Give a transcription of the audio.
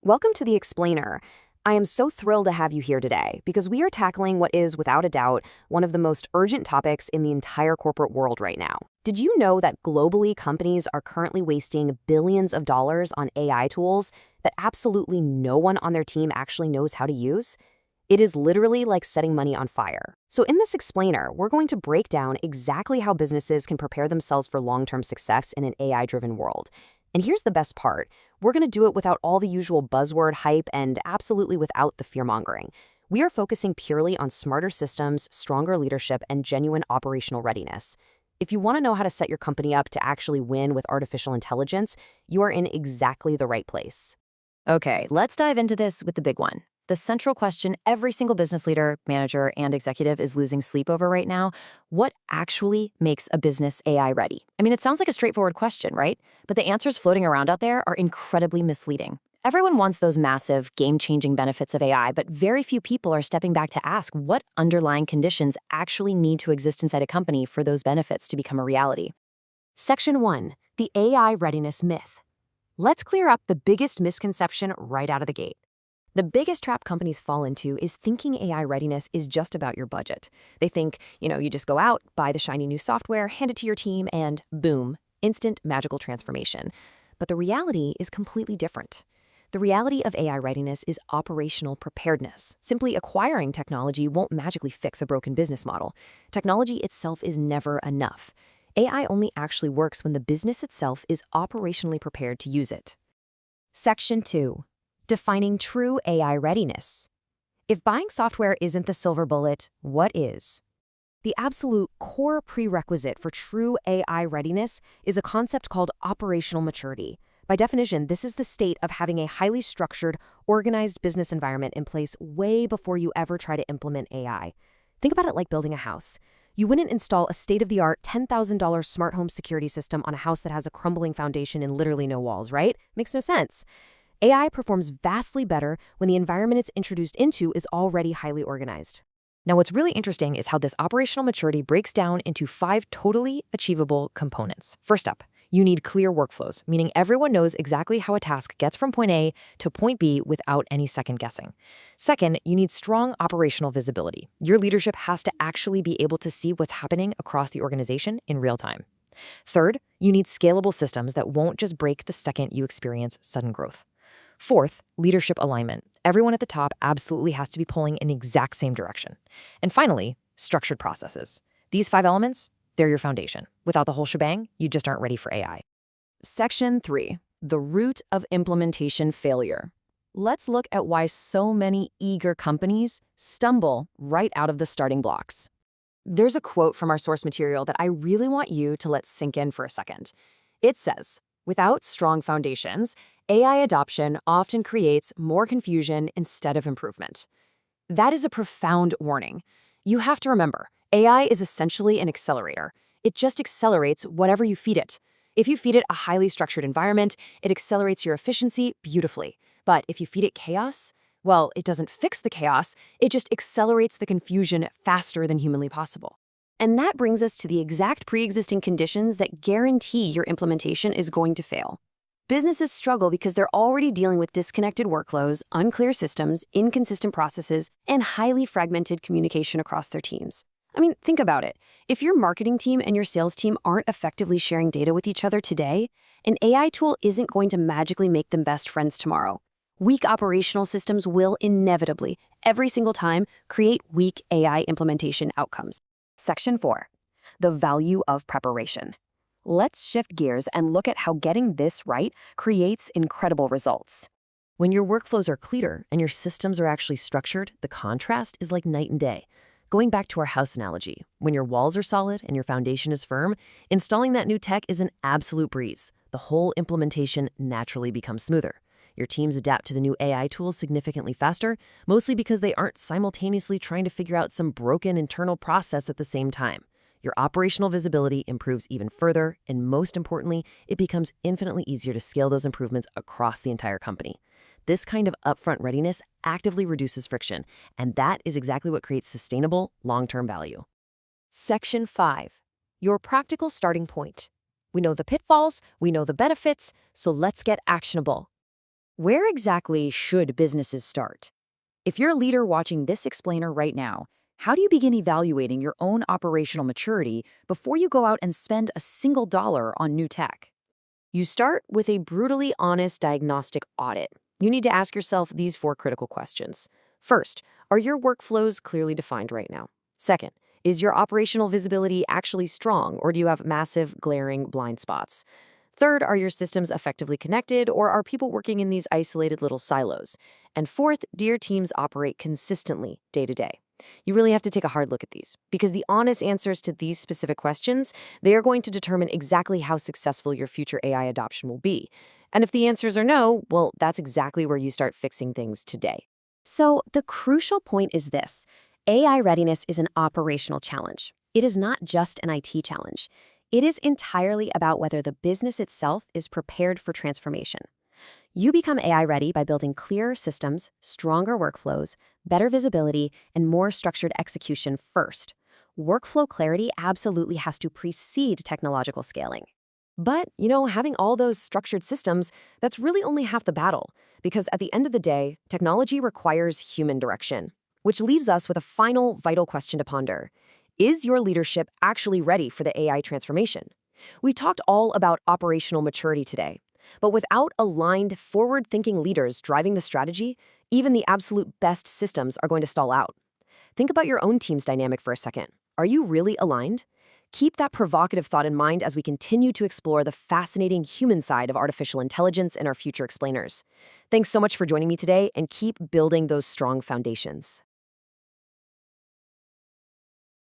Welcome to The Explainer. I am so thrilled to have you here today because we are tackling what is, without a doubt, one of the most urgent topics in the entire corporate world right now. Did you know that globally companies are currently wasting billions of dollars on AI tools that absolutely no one on their team actually knows how to use? It is literally like setting money on fire. So in this explainer, we're going to break down exactly how businesses can prepare themselves for long-term success in an AI-driven world. And here's the best part. We're going to do it without all the usual buzzword hype and absolutely without the fear-mongering. We are focusing purely on smarter systems, stronger leadership, and genuine operational readiness. If you want to know how to set your company up to actually win with artificial intelligence, you are in exactly the right place. Okay, let's dive into this with the big one. The central question every single business leader, manager, and executive is losing sleep over right now: what actually makes a business AI ready? I mean, it sounds like a straightforward question, right? But the answers floating around out there are incredibly misleading. Everyone wants those massive, game-changing benefits of AI, but very few people are stepping back to ask what underlying conditions actually need to exist inside a company for those benefits to become a reality. Section 1. The AI Readiness Myth. Let's clear up the biggest misconception right out of the gate. The biggest trap companies fall into is thinking AI readiness is just about your budget. They think, you just go out, buy the shiny new software, hand it to your team, and boom, instant magical transformation. But the reality is completely different. The reality of AI readiness is operational preparedness. Simply acquiring technology won't magically fix a broken business model. Technology itself is never enough. AI only actually works when the business itself is operationally prepared to use it. Section 2. Defining true AI readiness. If buying software isn't the silver bullet, what is? The absolute core prerequisite for true AI readiness is a concept called operational maturity. By definition, this is the state of having a highly structured, organized business environment in place way before you ever try to implement AI. Think about it like building a house. You wouldn't install a state-of-the-art $10,000 smart home security system on a house that has a crumbling foundation and literally no walls, right? Makes no sense. AI performs vastly better when the environment it's introduced into is already highly organized. Now, what's really interesting is how this operational maturity breaks down into 5 totally achievable components. First up, you need clear workflows, meaning everyone knows exactly how a task gets from point A to point B without any second guessing. Second, you need strong operational visibility. Your leadership has to actually be able to see what's happening across the organization in real time. Third, you need scalable systems that won't just break the second you experience sudden growth. Fourth, leadership alignment. Everyone at the top absolutely has to be pulling in the exact same direction. And finally, structured processes. These 5 elements, they're your foundation. Without the whole shebang, you just aren't ready for AI. Section 3. The root of implementation failure. Let's look at why so many eager companies stumble right out of the starting blocks. There's a quote from our source material that I really want you to let sink in for a second. It says, "Without strong foundations, AI adoption often creates more confusion instead of improvement." That is a profound warning. You have to remember, AI is essentially an accelerator. It just accelerates whatever you feed it. If you feed it a highly structured environment, it accelerates your efficiency beautifully. But if you feed it chaos, well, it doesn't fix the chaos, it just accelerates the confusion faster than humanly possible. And that brings us to the exact pre-existing conditions that guarantee your implementation is going to fail. Businesses struggle because they're already dealing with disconnected workflows, unclear systems, inconsistent processes, and highly fragmented communication across their teams. I mean, think about it. If your marketing team and your sales team aren't effectively sharing data with each other today, an AI tool isn't going to magically make them best friends tomorrow. Weak operational systems will inevitably, every single time, create weak AI implementation outcomes. Section 4. The value of preparation. Let's shift gears and look at how getting this right creates incredible results. When your workflows are clear and your systems are actually structured, the contrast is like night and day. Going back to our house analogy, when your walls are solid and your foundation is firm, installing that new tech is an absolute breeze. The whole implementation naturally becomes smoother. Your teams adapt to the new AI tools significantly faster, mostly because they aren't simultaneously trying to figure out some broken internal process at the same time. Your operational visibility improves even further, and most importantly, it becomes infinitely easier to scale those improvements across the entire company. This kind of upfront readiness actively reduces friction, and that is exactly what creates sustainable, long-term value. Section 5. Your practical starting point. We know the pitfalls, we know the benefits, so let's get actionable. Where exactly should businesses start? If you're a leader watching this explainer right now, how do you begin evaluating your own operational maturity before you go out and spend a single dollar on new tech? You start with a brutally honest diagnostic audit. You need to ask yourself these four critical questions. First, are your workflows clearly defined right now? Second, is your operational visibility actually strong, or do you have massive, glaring blind spots? Third, are your systems effectively connected, or are people working in these isolated little silos? And fourth, do your teams operate consistently day to day? You really have to take a hard look at these, because the honest answers to these specific questions, they are going to determine exactly how successful your future AI adoption will be. And if the answers are no, well, that's exactly where you start fixing things today. So, the crucial point is this: AI readiness is an operational challenge. It is not just an IT challenge. It is entirely about whether the business itself is prepared for transformation. You become AI ready by building clearer systems, stronger workflows, better visibility, and more structured execution first. Workflow clarity absolutely has to precede technological scaling. But, having all those structured systems, that's really only half the battle, because at the end of the day, technology requires human direction, which leaves us with a final vital question to ponder. Is your leadership actually ready for the AI transformation? We talked all about operational maturity today, but without aligned, forward-thinking leaders driving the strategy, even the absolute best systems are going to stall out. Think about your own team's dynamic for a second. Are you really aligned? Keep that provocative thought in mind as we continue to explore the fascinating human side of artificial intelligence in our future explainers. Thanks so much for joining me today, and keep building those strong foundations.